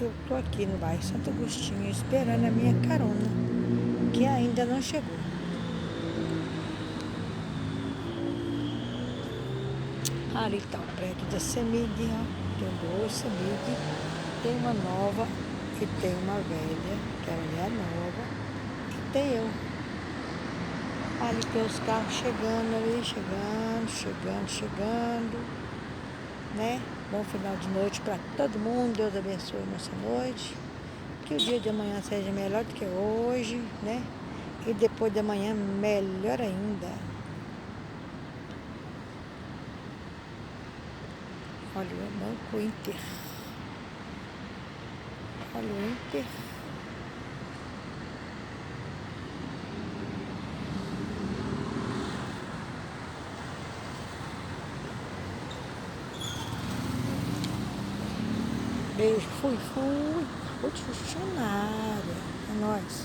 Eu tô aqui no bairro Santo Agostinho esperando a minha carona, que ainda não chegou. Ali tá o prédio da CEMIG, ó. Tem duas CEMIG, tem uma nova e tem uma velha, que ela é a nova, e tem eu. Ali tem os carros chegando ali, chegando, né? Bom final de noite para todo mundo, Deus abençoe a nossa noite. Que o dia de amanhã seja melhor do que hoje, né? E depois de amanhã, melhor ainda. Olha o Banco Inter. Olha o Inter. Beijo, fui de funcionária. É nóis.